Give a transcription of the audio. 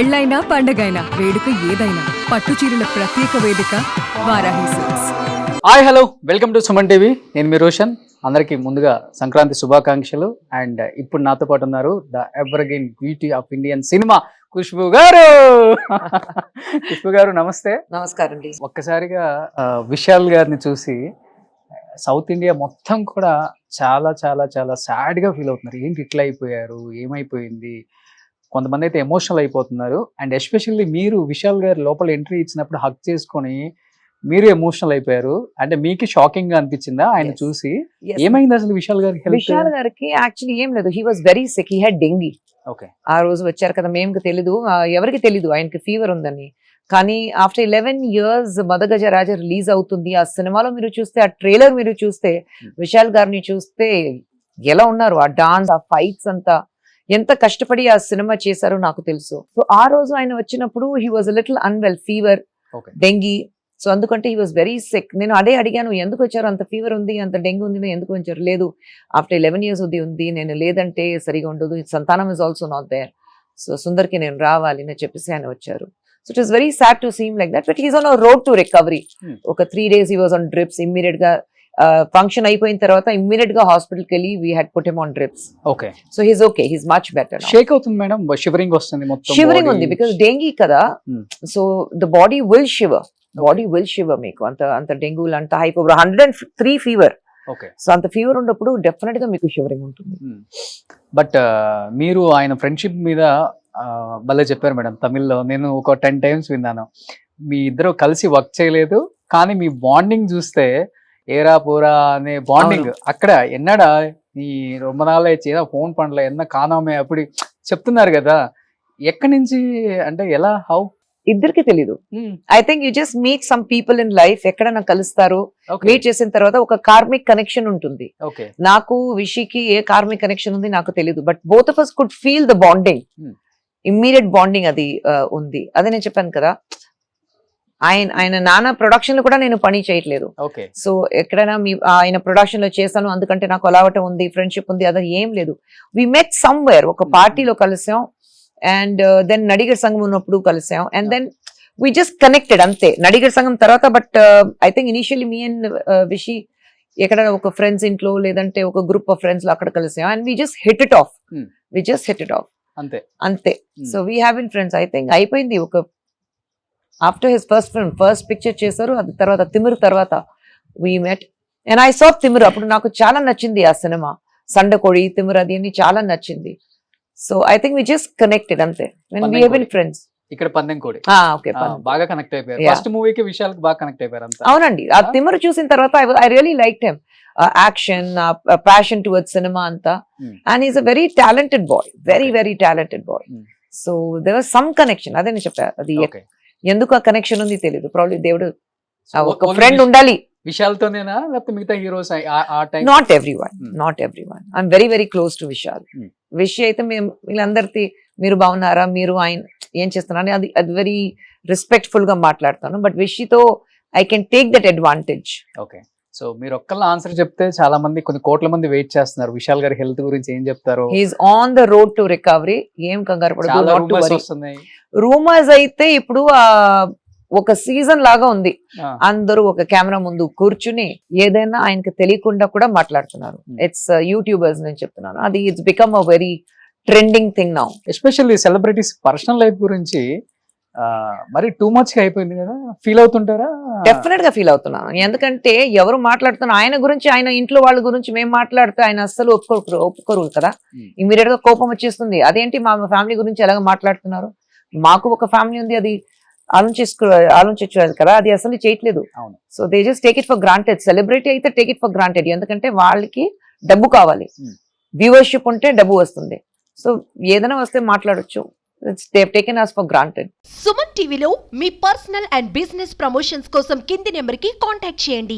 పెళ్ళైనా పండగైనా వేడుక ఏదైనా పట్టు చీరల ప్రత్యేక వేదిక Varahi silks. Hi hello welcome to Suman TV. నేను మీ రోషన్. అందరికీ ముందుగా సంక్రాంతి శుభాకాంక్షలు. అండ్ ఇప్పుడు నాతో పాటు ఉన్నారు the evergreen beauty of Indian cinema Khushbu గారు. ఖుష్బూ గారు నమస్తే. నమస్కారం అండి. ఒక్కసారిగా విశాల్ గారిని చూసి సౌత్ ఇండియా మొత్తం కూడా చాలా చాలా చాలా సాడ్గా ఫీల్ అవుతున్నారు. ఏంటి ఇట్లా అయిపోయారు, ఏమైపోయింది, కొంతమంది అయితే ఎమోషనల్ అయిపోతున్నారు. అండ్ ఎస్పెషల్లీ మీరు విశాల్ గారు లోపల ఎంట్రీ ఇచ్చినప్పుడు హక్ చేసుకొని మీరు ఎమోషనల్ అయిపోయారు. అంటే మీకు షాకింగ్ గా అనిపించిందా ఆయన చూసి? ఏమైంది అసలు విశాల్ గారికి? విశాల్ గారికి యాక్చువల్లీ ఏం లేదు, he was very sick, he had dengue. Okay. ఆ రోజు వచ్చారు కదా, మేము తెలీదు, ఎవరికి తెలీదు ఆయనకి ఫీవర్ ఉందని. కానీ ఆఫ్టర్ 11 years మదగజ రాజా రిలీజ్ అవుతుంది. ఆ సినిమాలో మీరు చూస్తే, ఆ ట్రైలర్ మీరు చూస్తే, విశాల్ గారిని చూస్తే ఎలా ఉన్నారు, ఆ డాన్స్, ఆ ఫైట్స్ అంతా ఎంత కష్టపడి ఆ సినిమా చేశారో నాకు తెలుసు. సో ఆ రోజు ఆయన వచ్చినప్పుడు he was little unwell, fever, dengue. So అందుకంటే హీ వాజ్ వెరీ సిక్. నేను అదే అడిగాను, ఎందుకు వచ్చారు, అంత ఫీవర్ ఉంది, అంత డెంగ్యూ ఉంది, ఎందుకు వచ్చారు? లేదు, ఆఫ్టర్ 11 years ఉంది, నేను లేదంటే సరిగా ఉండదు, Santhanam is also not there, so సుందర్కి నేను రావాలి అని చెప్పేసి ఆయన వచ్చారు. So it is very sad to seem like that, but he's on road to recovery. ఒక 3 days he was on drips. Immediate గా ఫంక్షన్ అయిపోయిన తర్వాత ఇమ్మీడియట్ గా హాస్పిటల్ కి వెళ్ళి we had put him on drips. Okay. So he's okay, he's much better. Shake అవుతుంది madam, shivering వస్తుంది, మొత్తం షివరింగ్ ఉంది బికాస్ డెంగీ కదా. So the body will shiver, మీకు అంత డెంగ్యూ అంత హైపో 103 ఫీవర్. ఓకే. సో అంత ఫీవర్ ఉన్నప్పుడు డెఫినెట్ గా మీకు షివరింగ్ ఉంటుంది. బట్ మీరు ఆయన ఫ్రెండ్షిప్ మీద భలే చెప్పారు మేడం. తమిళ్లో నేను ఒక 10 times విన్నాను. మీ ఇద్దరు కలిసి వర్క్ చేయలేదు, కానీ మీ బాండింగ్ చూస్తే ఏరా పోరా అనే బాండింగ్ అక్కడ ఎన్నడా ఈ రొమ్మ నాళ్ళ ఫోన్ పండ్ల ఎన్న కానామే అప్పుడు చెప్తున్నారు కదా. ఎక్కడి నుంచి అంటే ఎలా, హౌ? ఇద్దరికి తెలీదు. I think you just meet some people in life, ఎక్కడైనా కలుస్తారు. మీట్ చేసిన తర్వాత ఒక కార్మిక్ కనెక్షన్ ఉంటుంది. నాకు విషికి ఏ కార్మిక్ కనెక్షన్ ఉంది నాకు తెలీదు, but both of us could feel the bonding, immediate bonding అది ఉంది. అదే నేను చెప్పాను కదా, ఆయన నాన్న ప్రొడక్షన్ లో కూడా నేను పని చేయట్లేదు. సో ఎక్కడైనా ఆయన ప్రొడక్షన్ లో చేశాను అందుకంటే నాకు అలావటం ఉంది, ఫ్రెండ్షిప్ ఉంది, అది ఏం లేదు. వి మెట్ సమ్వేర్, ఒక పార్టీలో కలిసాం, అండ్ దెన్ నడిగర్ సంఘం ఉన్నప్పుడు కలిసాం, and then we just connected అంతే. నడిగర్ సంఘం తర్వాత, but I think initially me and Vishi ఎక్కడ ఒక ఫ్రెండ్స్ ఇంట్లో లేదంటే ఒక గ్రూప్ ఆఫ్ ఫ్రెండ్స్ లో అక్కడ కలిసాం, and we just hit it off అంతే. So we have been friends. I think అయిపోయింది. ఒక ఆఫ్టర్ హిస్ ఫస్ట్ పిక్చర్ చేశారు, అది తర్వాత తిమిర్ తర్వాత we met, and I saw Timir. అప్పుడు నాకు చాలా నచ్చింది ఆ సినిమా, సండకోడి, తిమిర్, అది అని చాలా నచ్చింది. So I think we just connected అంతే. We have been friends. ఇక్కడ పందెంకోడి బాగా కనెక్ట్ అయిపోయారు. ఫస్ట్ మూవీకి విశాల్కి బాగా కనెక్ట్ అయిపోయారు అంతా. అవునండి. ఆ తిమిర్ చూసిన తర్వాత I really liked him. Action, passion towards cinema అంతా, and is a very talented boy, very talented boy. So there was some connection. అదే నేను చెప్పా, అది ఎందుకు ఆ కనెక్షన్ ఉంది తెలియదు. ప్రాబ్లీ దేవుడు ఒక ఫ్రెండ్ ఉండాలి. విశాల్తోనేనా లేకపోతే మిగతా heroes? Not everyone. I'm very close to Vishal. Wish అయితే మేము వీళ్ళందరికీ మీరు బాగున్నారా, మీరు ఆయన ఏం చేస్తున్నారు అది వెరీ రెస్పెక్ట్ఫుల్ గా మాట్లాడతాను, బట్ విషితో I can take that advantage. Okay. So మీరు ఒక్కళ్ళ ఆన్సర్ చెప్తే చాలా మంది, కొన్ని కోట్ల మంది వెయిట్ చేస్తున్నారు విశాల్ గారి హెల్త్ గురించి ఏం చెప్తారు? He's on the road to recovery. ఏం కంగారు పడదు. రూమర్స్ అయితే ఇప్పుడు ఒక సీజన్ లాగా ఉంది. అందరూ ఒక కెమెరా ముందు కూర్చుని ఏదైనా ఆయనకి తెలియకుండా కూడా మాట్లాడుతున్నారు. ఇట్స్ యూట్యూబర్స్ నేను చెప్తున్నాను, అది it's become a very trending thing now. Especially celebrities personal life గురించి మరి టూ మచ్ గా అయిపోయింది కదా, ఫీల్ అవుతుంటారా? డెఫినెట్ గా ఫీల్ అవుతున్నాను. ఎందుకంటే ఎవరు మాట్లాడుతున్నారు ఆయన గురించి, ఆయన ఇంట్లో వాళ్ళ గురించి మేము మాట్లాడితే ఆయన అస్సలు ఒప్పుకోరు కదా. ఇమీడియట్ గా కోపం వచ్చేస్తుంది. అదేంటి మా ఫ్యామిలీ గురించి ఎలాగ మాట్లాడుతున్నారు? మాకు ఒక ఫ్యామిలీ ఉంది, అది ఆలోచించాలి కదా, అది అసలు చేయట్లేదు. So they just take it for granted. Celebrity అయితే టేక్ ఇట్ ఫర్ గ్రాంటెడ్, ఎందుకంటే వాళ్ళకి డబ్బు కావాలి, వ్యూవర్షిప్ ఉంటే డబ్బు వస్తుంది. సో ఏదైనా వస్తే మాట్లాడొచ్చు. They've taken us for granted. Suman టీవీలో మీ పర్సనల్ అండ్ బిజినెస్ ప్రమోషన్స్ కోసం కింది నెంబర్కి కాంటాక్ట్ చేయండి.